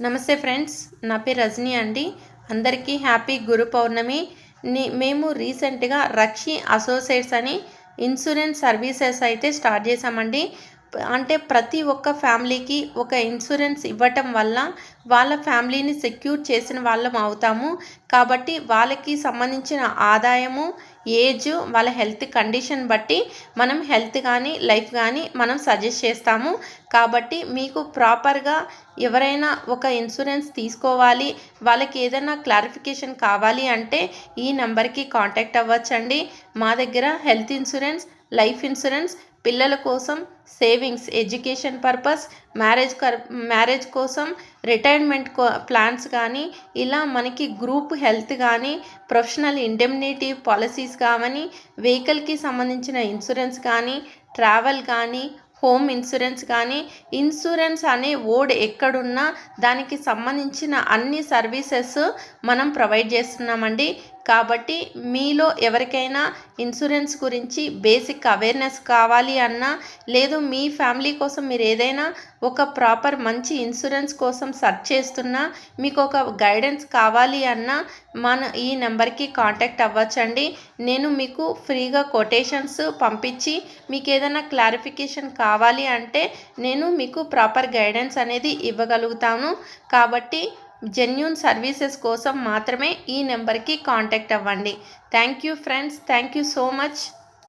నమస్తే ఫ్రెండ్స్, నా పేరు రజనీ అండి. అందరికీ హ్యాపీ గురు పౌర్ణమి. మేము రీసెంట్గా రక్షి అసోసియేట్స్ అని ఇన్సూరెన్స్ సర్వీసెస్ అయితే స్టార్ట్ చేశామండి. అంటే ప్రతి ఒక్క ఫ్యామిలీకి ఒక ఇన్సూరెన్స్ ఇవ్వటం వల్ల వాళ్ళ ఫ్యామిలీని సెక్యూర్ చేసిన వాళ్ళం అవుతాము. కాబట్టి వాళ్ళకి సంబంధించిన ఆదాయము, ఏజ్, వాళ్ళ హెల్త్ కండిషన్ బట్టి మనం హెల్త్ కానీ లైఫ్ కానీ మనం సజెస్ట్ చేస్తాము. కాబట్టి మీకు ప్రాపర్గా ఎవరైనా ఒక ఇన్సూరెన్స్ తీసుకోవాలి, వాళ్ళకి ఏదైనా క్లారిఫికేషన్ కావాలి అంటే ఈ నెంబర్కి కాంటాక్ట్ అవ్వచ్చండి. మా దగ్గర హెల్త్ ఇన్సూరెన్స్, లైఫ్ ఇన్సూరెన్స్, పిల్లల కోసం సేవింగ్స్, ఎడ్యుకేషన్ పర్పస్, మ్యారేజ్ కోసం, రిటైర్మెంట్ ప్లాన్స్ కానీ, ఇలా మనకి గ్రూప్ హెల్త్ కానీ, ప్రొఫెషనల్ ఇండెమ్నిటీ పాలసీస్ కానీ, వెహికల్కి సంబంధించిన ఇన్సూరెన్స్ కానీ, ట్రావెల్ కానీ, హోమ్ ఇన్సూరెన్స్ కానీ, ఇన్సూరెన్స్ అనే వర్డ్ ఎక్కడున్నా దానికి సంబంధించిన అన్ని సర్వీసెస్ మనం ప్రొవైడ్ చేస్తున్నామండి. కాబట్టి మీలో ఎవరికైనా ఇన్సూరెన్స్ గురించి బేసిక్ అవేర్నెస్ కావాలి అన్నా, లేదు మీ ఫ్యామిలీ కోసం మీరు ఏదైనా ఒక ప్రాపర్ మంచి ఇన్సూరెన్స్ కోసం సెర్చ్ చేస్తున్నా, మీకు ఒక గైడెన్స్ కావాలి అన్నా ఈ నెంబర్కి కాంటాక్ట్ అవ్వచ్చండి. నేను మీకు ఫ్రీగా కొటేషన్స్ పంపించి మీకు ఏదైనా క్లారిఫికేషన్ కావాలి అంటే నేను మీకు ప్రాపర్ గైడెన్స్ అనేది ఇవ్వగలుగుతాను. కాబట్టి జెన్యూన్ సర్వీసెస్ కోసం మాత్రమే ఈ నెంబర్కి కాంటాక్ట్ అవ్వండి. Thank you friends, thank you so much.